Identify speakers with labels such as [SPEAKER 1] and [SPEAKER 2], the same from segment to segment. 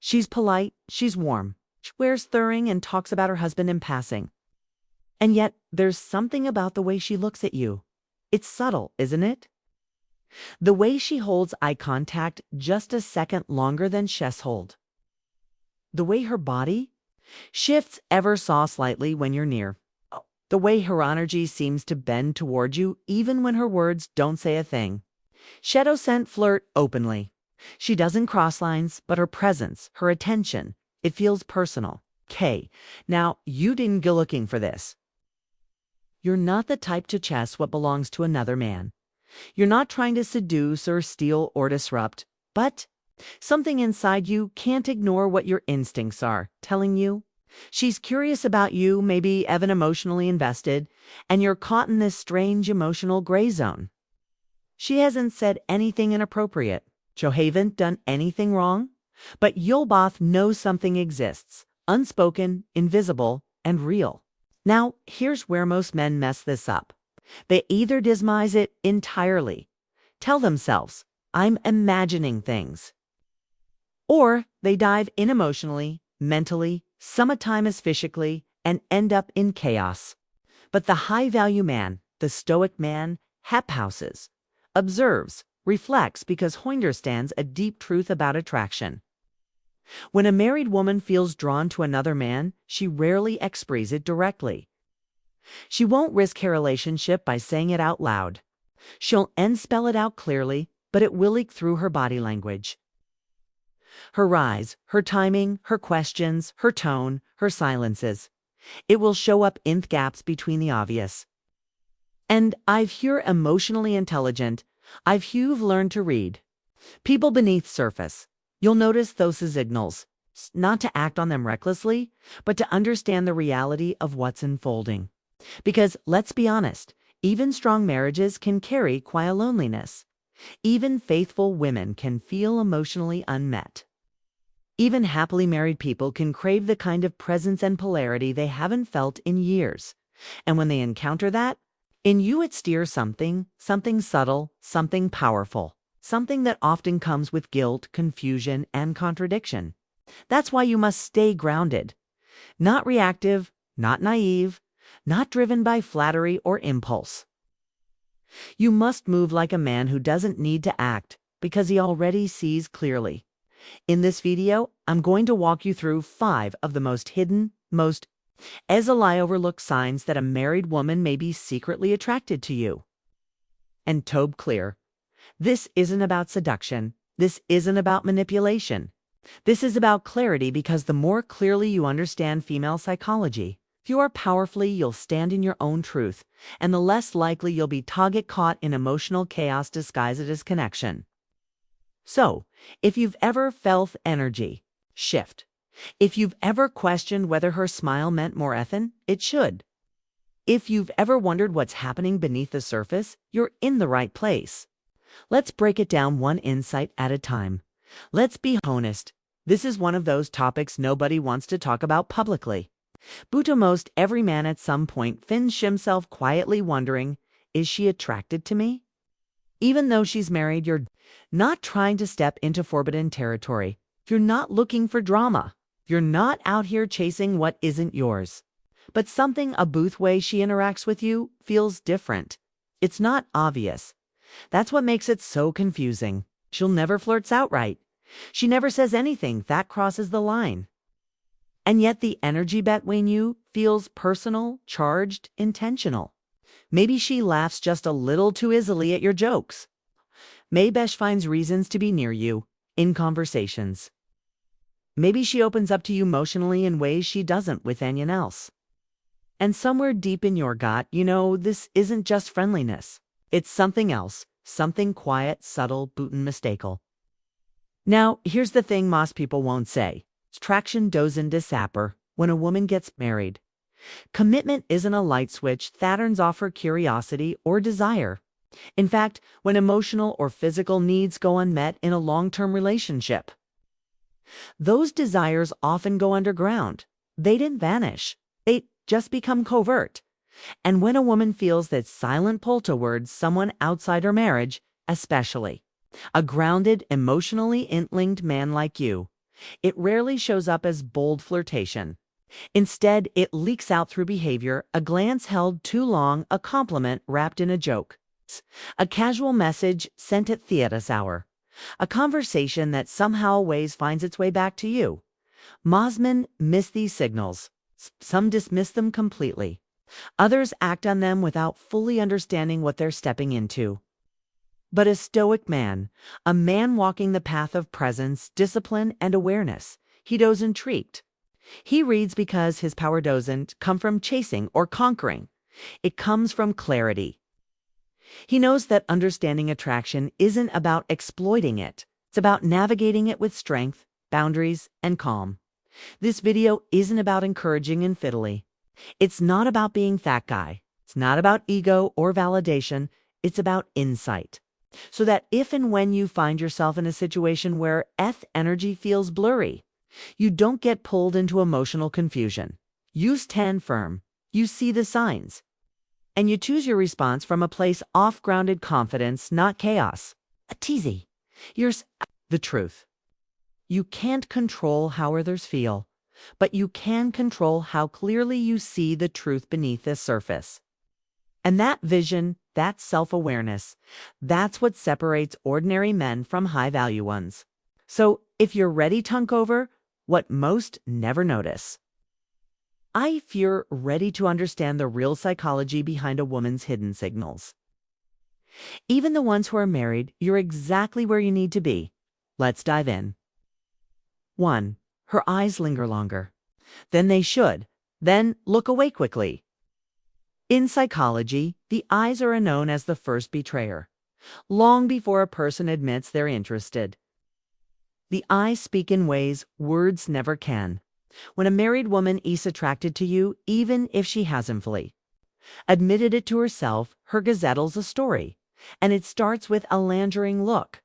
[SPEAKER 1] She's polite, she's warm, she wears furring and talks about her husband in passing. And yet, there's something about the way she looks at you. It's subtle, isn't it? The way she holds eye contact just a second longer than chest hold. The way her body shifts ever so slightly when you're near. The way her energy seems to bend toward you even when her words don't say a thing. Shadow scent flirt openly. She doesn't cross lines, but her presence, her attention, it feels personal. Okay, now you didn't go looking for this. You're not the type to chase what belongs to another man. You're not trying to seduce or steal or disrupt, but something inside you can't ignore what your instincts are telling you. She's curious about you, maybe even emotionally invested, and you're caught in this strange emotional gray zone. She hasn't said anything inappropriate. You haven't done anything wrong, but you'll both know something exists, unspoken, invisible, and real. Now, here's where most men mess this up. They either dismiss it entirely, tell themselves, I'm imagining things, or they dive in emotionally, mentally, sometimes physically, and end up in chaos. But the high-value man, the Stoic man, pauses, observes, reflects because he understands a deep truth about attraction. When a married woman feels drawn to another man, she rarely expresses it directly. She won't risk her relationship by saying it out loud. She'll spell it out clearly, but it will leak through her body language. Her eyes, her timing, her questions, her tone, her silences. It will show up in gaps between the obvious. And you're emotionally intelligent. You've learned to read people beneath surface. You'll notice those signals, not to act on them recklessly, but to understand the reality of what's unfolding. Because let's be honest, even strong marriages can carry quiet loneliness. Even faithful women can feel emotionally unmet. Even happily married people can crave the kind of presence and polarity they haven't felt in years. And when they encounter that, in you it steers something subtle, something powerful, something that often comes with guilt, confusion, and contradiction. That's why you must stay grounded. Not reactive, not naive, not driven by flattery or impulse. You must move like a man who doesn't need to act because he already sees clearly. In this video, I'm going to walk you through 5 of the most hidden, most easily overlooked signs that a married woman may be secretly attracted to you. And to be clear, this isn't about seduction. This isn't about manipulation. This is about clarity, because the more clearly you understand female psychology, the more powerfully you'll stand in your own truth, and the less likely you'll be to get caught in emotional chaos disguised as connection. So, if you've ever felt energy shift, if you've ever questioned whether her smile meant more than it should, if you've ever wondered what's happening beneath the surface, you're in the right place. Let's break it down one insight at a time. Let's be honest. This is one of those topics nobody wants to talk about publicly. But most every man at some point finds himself quietly wondering, is she attracted to me? Even though she's married, you're not trying to step into forbidden territory. You're not looking for drama. You're not out here chasing what isn't yours. But something about the way she interacts with you feels different. It's not obvious. That's what makes it so confusing. She'll never flirt outright. She never says anything that crosses the line. And yet the energy between you feels personal, charged, intentional. Maybe she laughs just a little too easily at your jokes. Maybe she finds reasons to be near you in conversations. Maybe she opens up to you emotionally in ways she doesn't with anyone else. And somewhere deep in your gut, you know this isn't just friendliness. It's something else, something quiet, subtle, but unmistakable. Now, here's the thing most people won't say. Attraction doesn't disappear when a woman gets married. Commitment isn't a light switch that turns off her curiosity or desire. In fact, when emotional or physical needs go unmet in a long-term relationship, those desires often go underground. They didn't vanish. They just become covert. And when a woman feels that silent pull towards someone outside her marriage, especially a grounded, emotionally interlinked man like you, It rarely shows up as bold flirtation. Instead, it leaks out through behavior, a glance held too long, a compliment wrapped in a joke, a casual message sent at theater's hour, a conversation that somehow always finds its way back to you. Mosman miss these signals. Some dismiss them completely. Others act on them without fully understanding what they're stepping into. But a Stoic man, a man walking the path of presence, discipline, and awareness, he goes intrigued. He reads because his power doesn't come from chasing or conquering. It comes from clarity. He knows that understanding attraction isn't about exploiting it. It's about navigating it with strength, boundaries, and calm. This video isn't about encouraging infidelity. It's not about being that guy. It's not about ego or validation. It's about insight. So that if and when you find yourself in a situation where energy feels blurry, you don't get pulled into emotional confusion. You stand firm. You see the signs. And you choose your response from a place of grounded confidence, not chaos. A teasy. Here's the truth. You can't control how others feel, but you can control how clearly you see the truth beneath the surface. And that vision, that self-awareness, that's what separates ordinary men from high-value ones. So if you're ready to uncover what most never notice, if you're ready to understand the real psychology behind a woman's hidden signals, even the ones who are married, you're exactly where you need to be. Let's dive in. 1. Her eyes linger longer than they should, then look away quickly. In psychology, the eyes are known as the first betrayer. Long before a person admits they're interested, the eyes speak in ways words never can. When a married woman is attracted to you, even if she hasn't fully admitted it to herself, her gazette's a story, and it starts with a lingering look.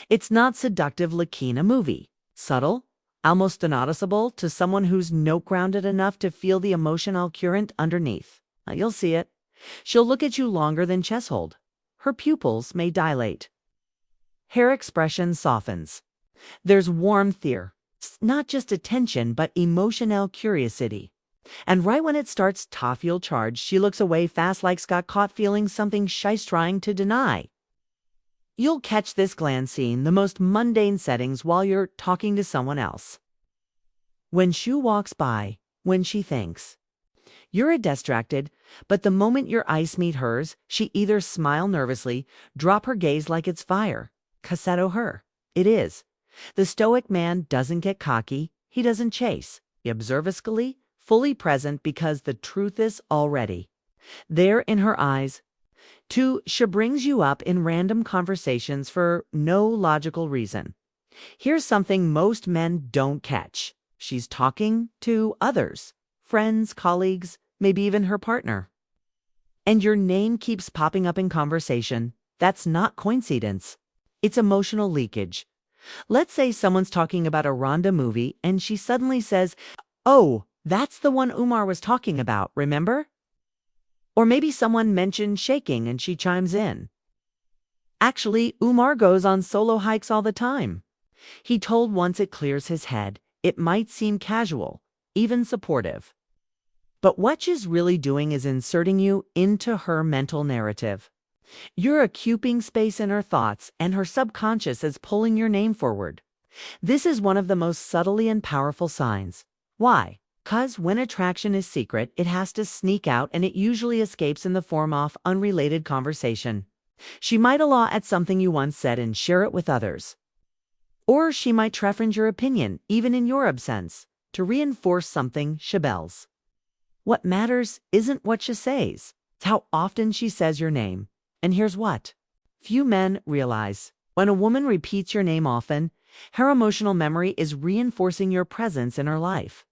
[SPEAKER 1] It's not seductive like in a movie. Subtle, almost unnoticeable to someone who's grounded enough to feel the emotional current underneath. You'll see it. She'll look at you longer than chest hold. Her pupils may dilate. Hair expression softens. There's warmth here. It's not just attention, but emotional curiosity. And right when it starts to feel charged, she looks away fast like got caught feeling something she's trying to deny. You'll catch this glance in the most mundane settings while you're talking to someone else. When she walks by, when she thinks. You're distracted, but the moment your eyes meet hers, she either smile nervously, drop her gaze like it's fire. Cassetto her. It is. The Stoic man doesn't get cocky. He doesn't chase. He observes fully present because the truth is already there in her eyes. 2. She brings you up in random conversations for no logical reason. Here's something most men don't catch. She's talking to others. Friends, colleagues, maybe even her partner. And your name keeps popping up in conversation. That's not coincidence. It's emotional leakage. Let's say someone's talking about a Rhonda movie and she suddenly says, "Oh, that's the one Umar was talking about, remember?" Or maybe someone mentioned shaking and she chimes in. "Actually, Umar goes on solo hikes all the time. He told once it clears his head. It might seem casual, even supportive. But what she's really doing is inserting you into her mental narrative. You're occupying space in her thoughts, and her subconscious is pulling your name forward. This is one of the most subtly and powerful signs. Why? 'Cause when attraction is secret, it has to sneak out, and it usually escapes in the form of unrelated conversation. She might allow at something you once said and share it with others. Or she might reference your opinion, even in your absence, to reinforce something she bells. What matters isn't what she says, it's how often she says your name. And here's what few men realize. When a woman repeats your name often, her emotional memory is reinforcing your presence in her life.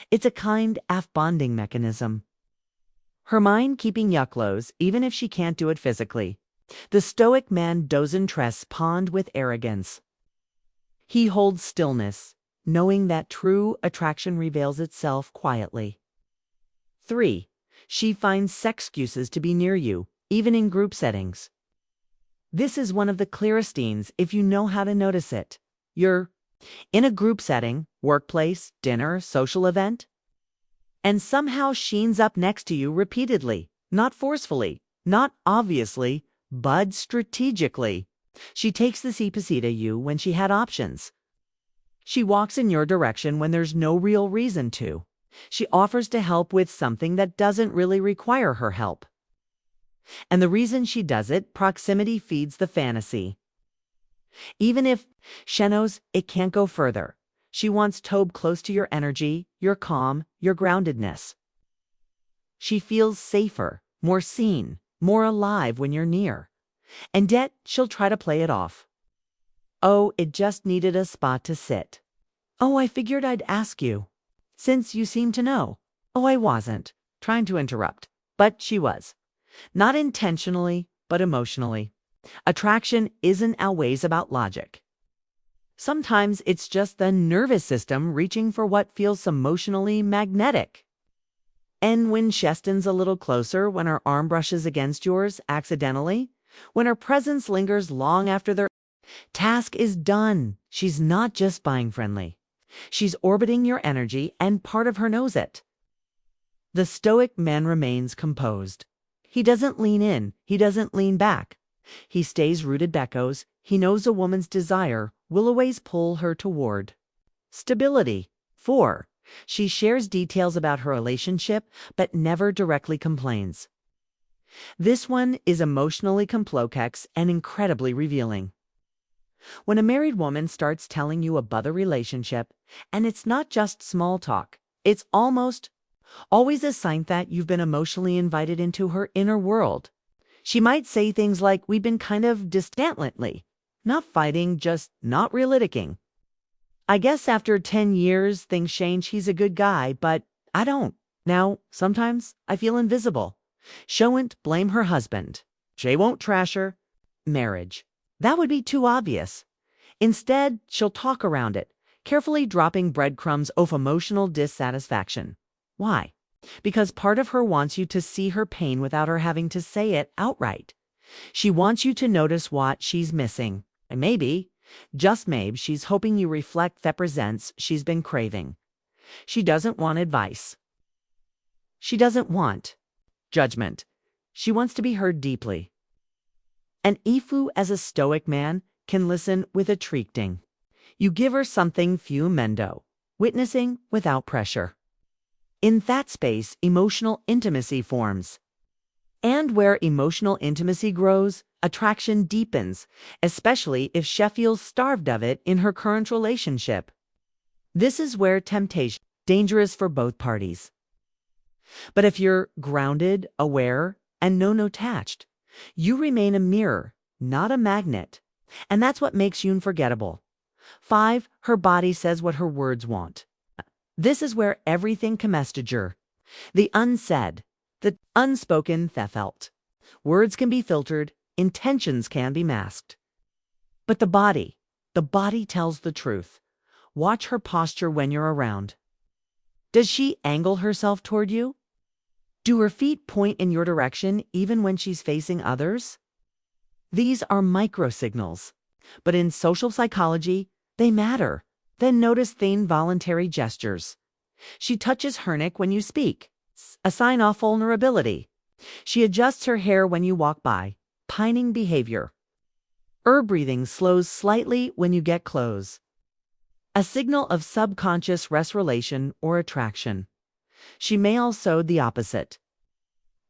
[SPEAKER 1] It's a kind of bonding mechanism. Her mind keeping yucklows, even if she can't do it physically. The Stoic man doesn't respond with arrogance. He holds stillness, knowing that true attraction reveals itself quietly. 3. She finds excuses to be near you, even in group settings. This is one of the clearest signs if you know how to notice it. You're in a group setting, workplace, dinner, social event, and somehow sheens up next to you repeatedly, not forcefully, not obviously, but strategically. She takes the seat beside you when she had options. She walks in your direction when there's no real reason to. She offers to help with something that doesn't really require her help. And the reason she does it, proximity feeds the fantasy. Even if she knows it can't go further, she wants Tobe close to your energy, your calm, your groundedness. She feels safer, more seen, more alive when you're near. And yet, she'll try to play it off. Oh, it just needed a spot to sit. Oh, I figured I'd ask you. Since you seem to know. Oh, I wasn't trying to interrupt, but she was. Not intentionally, but emotionally. Attraction isn't always about logic. Sometimes it's just the nervous system reaching for what feels emotionally magnetic. And when Sheston's a little closer, when her arm brushes against yours accidentally, when her presence lingers long after their task is done, she's not just buying friendly. She's orbiting your energy, and part of her knows it. The Stoic man remains composed. He doesn't lean in, he doesn't lean back. He stays rooted echoes. He knows a woman's desire will always pull her toward stability. 4. She shares details about her relationship, but never directly complains. This one is emotionally complex and incredibly revealing. When a married woman starts telling you about the relationship, and it's not just small talk, it's almost always a sign that you've been emotionally invited into her inner world. She might say things like, we've been kind of distant lately. Not fighting, just not reliticking. I guess after 10 years, things change. He's a good guy, but I don't. Now, sometimes I feel invisible. Shouldn't blame her husband. Jay won't trash her. Marriage. That would be too obvious. Instead, she'll talk around it, carefully dropping breadcrumbs of emotional dissatisfaction. Why? Because part of her wants you to see her pain without her having to say it outright. She wants you to notice what she's missing. And maybe, just maybe, she's hoping you reflect that presence she's been craving. She doesn't want advice. She doesn't want judgment. She wants to be heard deeply. And Ifu, as a Stoic man, can listen with a treating. You give her something fumendo, witnessing without pressure. In that space, emotional intimacy forms. And where emotional intimacy grows, attraction deepens, especially if she feels starved of it in her current relationship. This is where temptation is dangerous for both parties. But if you're grounded, aware, and non-attached, you remain a mirror, not a magnet. And that's what makes you unforgettable. 5. Her body says what her words want. This is where everything commestiger, the unsaid, the unspoken felt. Words can be filtered, intentions can be masked. But the body tells the truth. Watch her posture when you're around. Does she angle herself toward you? Do her feet point in your direction even when she's facing others? These are microsignals, but in social psychology, they matter. Then notice the involuntary gestures. She touches her neck when you speak, a sign of vulnerability. She adjusts her hair when you walk by, pining behavior. Her breathing slows slightly when you get close, a signal of subconscious relation or attraction. She may also the opposite.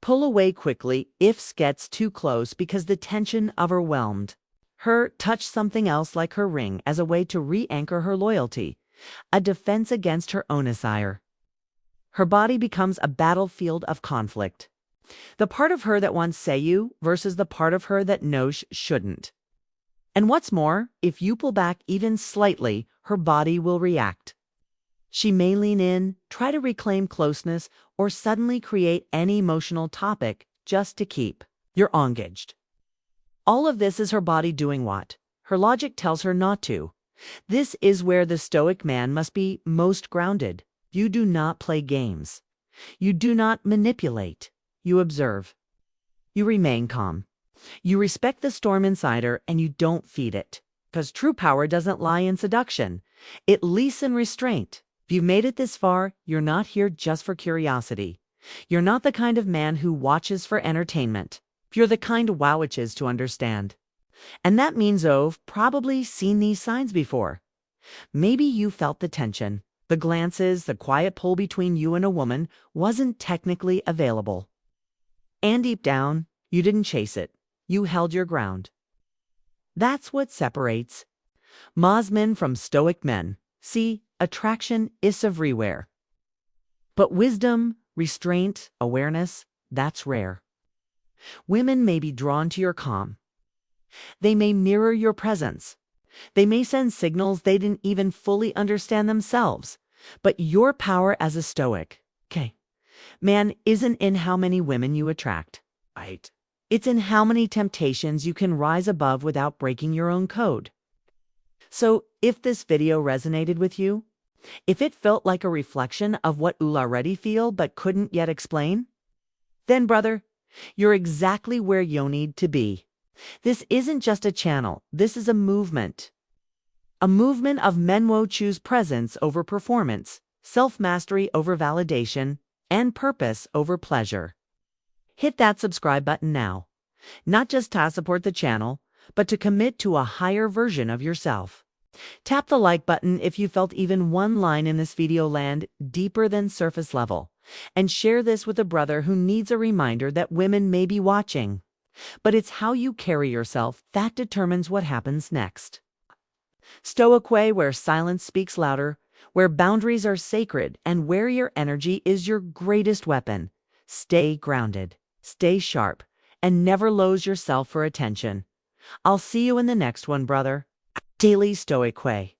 [SPEAKER 1] Pull away quickly if gets too close because the tension overwhelmed. Her touch something else like her ring as a way to re-anchor her loyalty, a defense against her own desire. Her body becomes a battlefield of conflict. The part of her that wants say you versus the part of her that knows shouldn't. And what's more, if you pull back even slightly, her body will react. She may lean in, try to reclaim closeness, or suddenly create any emotional topic just to keep you engaged. All of this is her body doing what her logic tells her not to. This is where the Stoic man must be most grounded. You do not play games. You do not manipulate. You observe. You remain calm. You respect the storm inside her and you don't feed it. Because true power doesn't lie in seduction. It lies in restraint. If you've made it this far, you're not here just for curiosity. You're not the kind of man who watches for entertainment. You're the kind wow it is to understand. And that means you've probably seen these signs before. Maybe you felt the tension. The glances, the quiet pull between you and a woman wasn't technically available. And deep down, you didn't chase it. You held your ground. That's what separates Ma's men from Stoic men. See, attraction is everywhere. But wisdom, restraint, awareness, that's rare. Women may be drawn to your calm. They may mirror your presence. They may send signals they didn't even fully understand themselves. But your power as a Stoic, man, isn't in how many women you attract. Right. It's in how many temptations you can rise above without breaking your own code. So, if this video resonated with you, if it felt like a reflection of what you already feel but couldn't yet explain, then brother, you're exactly where you need to be. This isn't just a channel, this is a movement. A movement of men who choose presence over performance, self-mastery over validation, and purpose over pleasure. Hit that subscribe button now, not just to support the channel, but to commit to a higher version of yourself. Tap the like button if you felt even one line in this video land deeper than surface level, and share this with a brother who needs a reminder that women may be watching. But it's how you carry yourself that determines what happens next. Stoic way, where silence speaks louder, where boundaries are sacred, and where your energy is your greatest weapon. Stay grounded, stay sharp, and never lose yourself for attention. I'll see you in the next one, brother. Daily Stoic way.